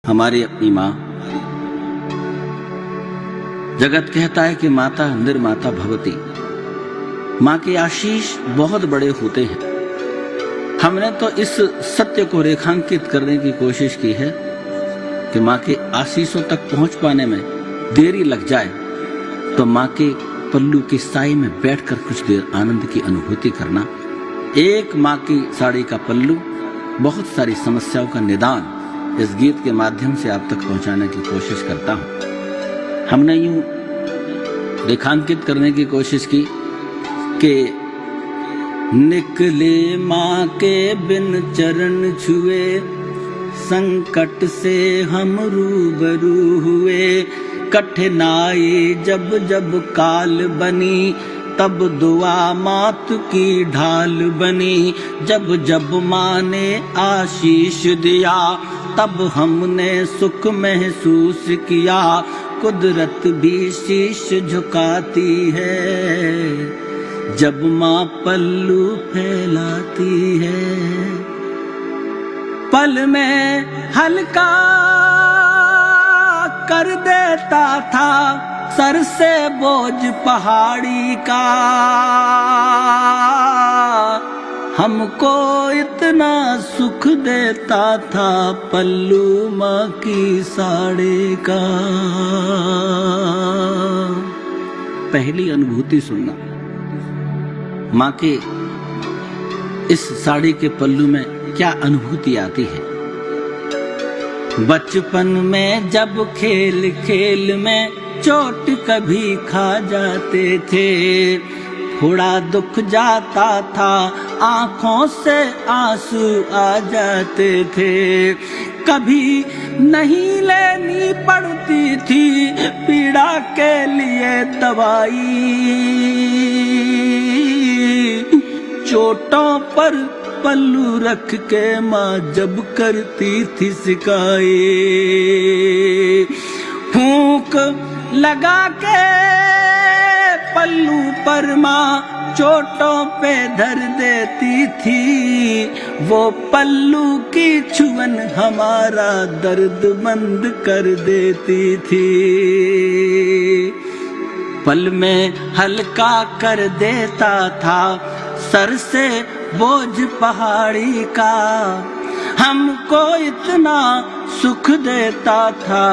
हमारी अपनी माँ। जगत कहता है कि माता निर्माता भवती। माँ के आशीष बहुत बड़े होते हैं। हमने तो इस सत्य को रेखांकित करने की कोशिश की है कि माँ के आशीषों तक पहुंच पाने में देरी लग जाए तो माँ के पल्लू के साए में बैठकर कुछ देर आनंद की अनुभूति करना। एक माँ की साड़ी का पल्लू बहुत सारी समस्याओं का निदान इस गीत के माध्यम से आप तक पहुंचाने की कोशिश करता हूं। हमने यूं रेखांकित करने की कोशिश की कि निकले माँ के बिन चरण छुए, संकट से हम रूबरू हुए। कठिनाई जब जब काल बनी, तब दुआ मात की ढाल बनी। जब जब माँ ने आशीष दिया, तब हमने सुख महसूस किया। कुदरत भी शीश झुकाती है जब माँ पल्लू फैलाती है। पल में हल्का कर देता था सर से बोझ पहाड़ी का। हमको इतना सुख देता था पल्लू माँ की साड़ी का। पहली अनुभूति सुनना, माँ के इस साड़ी के पल्लू में क्या अनुभूति आती है। बचपन में जब खेल खेल में चोट कभी खा जाते थे, थोड़ा दुख जाता था आंखों से आंसू आ जाते थे। कभी नहीं लेनी पड़ती थी पीड़ा के लिए दवाई। चोटों पर पल्लू रख के माँ जब करती थी सिकाई। फूंक लगा के पल्लू पर माँ चोटों पे धर देती थी। वो पल्लू की छुअन हमारा दर्द बंद कर देती थी। पल में हल्का कर देता था सर से बोझ पहाड़ी का। हमको इतना सुख देता था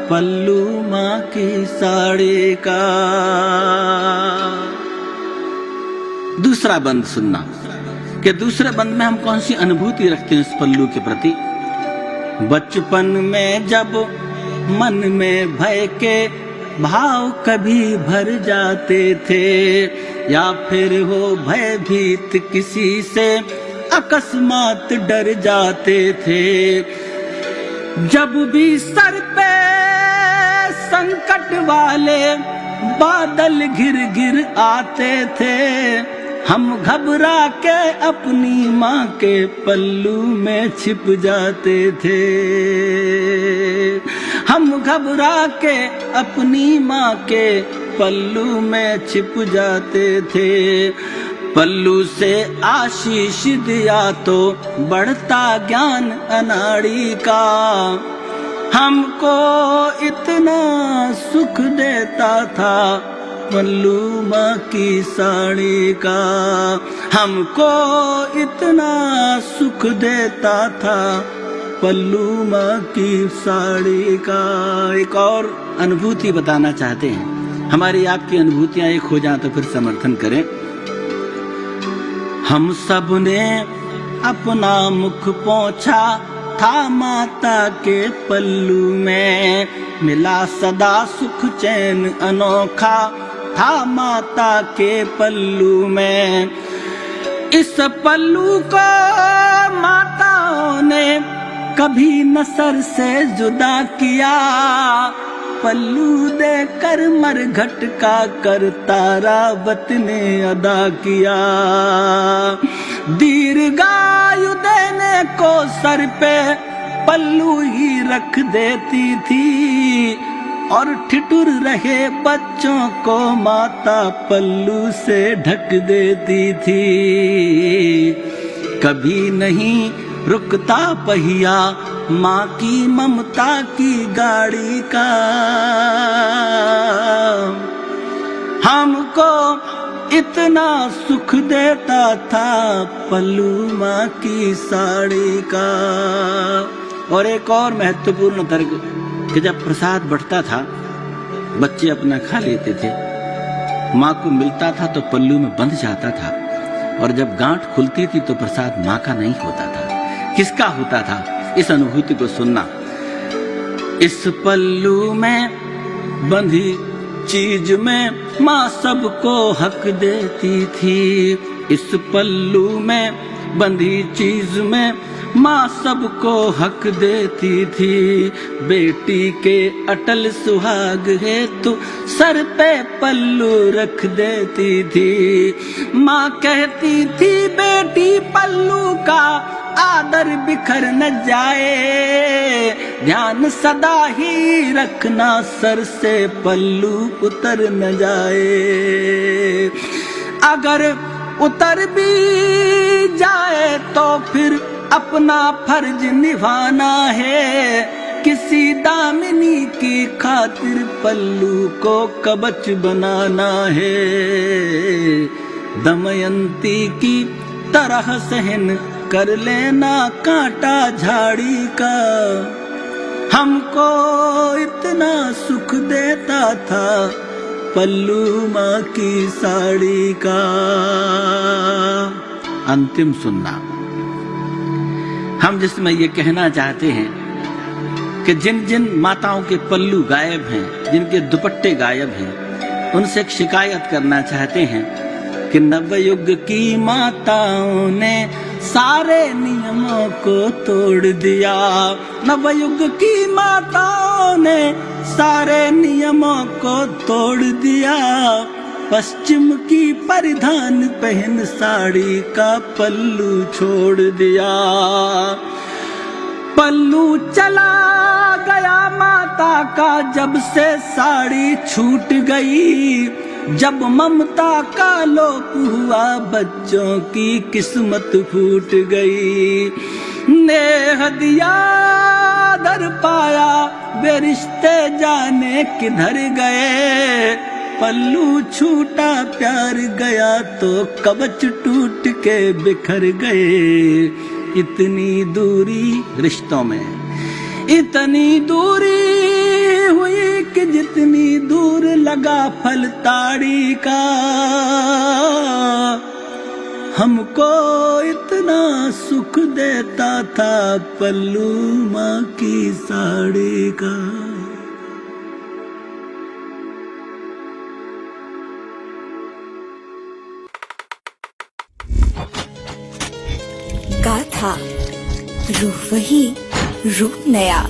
पल्लू माँ की साड़ी का। दूसरा बंद सुनना कि दूसरे बंद में हम कौन सी अनुभूति रखते हैं इस पल्लू के प्रति। बचपन में जब मन में भय के भाव कभी भर जाते थे, या फिर वो भयभीत किसी से अकस्मात डर जाते थे। जब भी सर पे संकट वाले बादल घिर घिर आते थे, हम घबरा के अपनी माँ के पल्लू में छिप जाते थे। हम घबरा के अपनी माँ के पल्लू में छिप जाते थे। पल्लू से आशीष दिया तो बढ़ता ज्ञान अनाड़ी का। हमको इतना सुख देता था पल्लू माँ की साड़ी का। हमको इतना सुख देता था पल्लू माँ की साड़ी का। एक और अनुभूति बताना चाहते हैं। हमारी आपकी अनुभूतियां एक हो जाएं तो फिर समर्थन करें। हम सब ने अपना मुख पोंछा था माता के पल्लू में। मिला सदा सुख चैन अनोखा था माता के पल्लू में। इस पल्लू को माताओं ने कभी न सर से जुदा किया। पल्लू देकर मरघट का कर तारावत ने अदा किया। दीर्घायु देने को सर पे पल्लू ही रख देती थी, और ठिठुर रहे बच्चों को माता पल्लू से ढक देती थी। कभी नहीं रुकता पहिया माँ की ममता की गाड़ी का। हमको इतना सुख देता था पल्लू माँ की साड़ी का। और एक और महत्वपूर्ण तर्क कि जब प्रसाद बंटता था बच्चे अपना खा लेते थे, माँ को मिलता था तो पल्लू में बंध जाता था, और जब गांठ खुलती थी तो प्रसाद माँ का नहीं होता था, किसका होता था? इस अनुभूति को सुनना। इस पल्लू में बंधी चीज में माँ सबको हक देती थी। इस पल्लू में बंधी चीज में माँ सबको हक देती थी। बेटी के अटल सुहाग हेतु सर पे पल्लू रख देती थी। माँ कहती थी बेटी पल्लू का आदर बिखर न जाए, ध्यान सदा ही रखना सर से पल्लू उतर न जाए। अगर उतर भी जाए तो फिर अपना फर्ज निभाना है, किसी दामिनी की खातिर पल्लू को कवच बनाना है। दमयंती की तरह सहन कर लेना कांटा झाड़ी का। हमको इतना सुख देता था पल्लू माँ की साड़ी का। अंतिम सुनना। हम जिसमें ये कहना चाहते हैं कि जिन जिन माताओं के पल्लू गायब हैं, जिनके दुपट्टे गायब हैं, उनसे एक शिकायत करना चाहते हैं कि नवयुग की माताओं ने सारे नियमों को तोड़ दिया। नवयुग की माताओं ने सारे नियमों को तोड़ दिया। पश्चिम की परिधान पहन साड़ी का पल्लू छोड़ दिया। पल्लू चला गया माता का जब से साड़ी छूट गई। जब ममता का लोप हुआ बच्चों की किस्मत फूट गई। नेह दिया दर पाया वे रिश्ते जाने किधर गए। पल्लू छूटा प्यार गया तो कवच टूट के बिखर गए। इतनी दूरी रिश्तों में, इतनी दूरी हुई कि जितनी दूर लगा फल ताड़ी का। हमको इतना सुख देता था पल्लू माँ की साड़ी का। गाथा रूह वही रूप नया।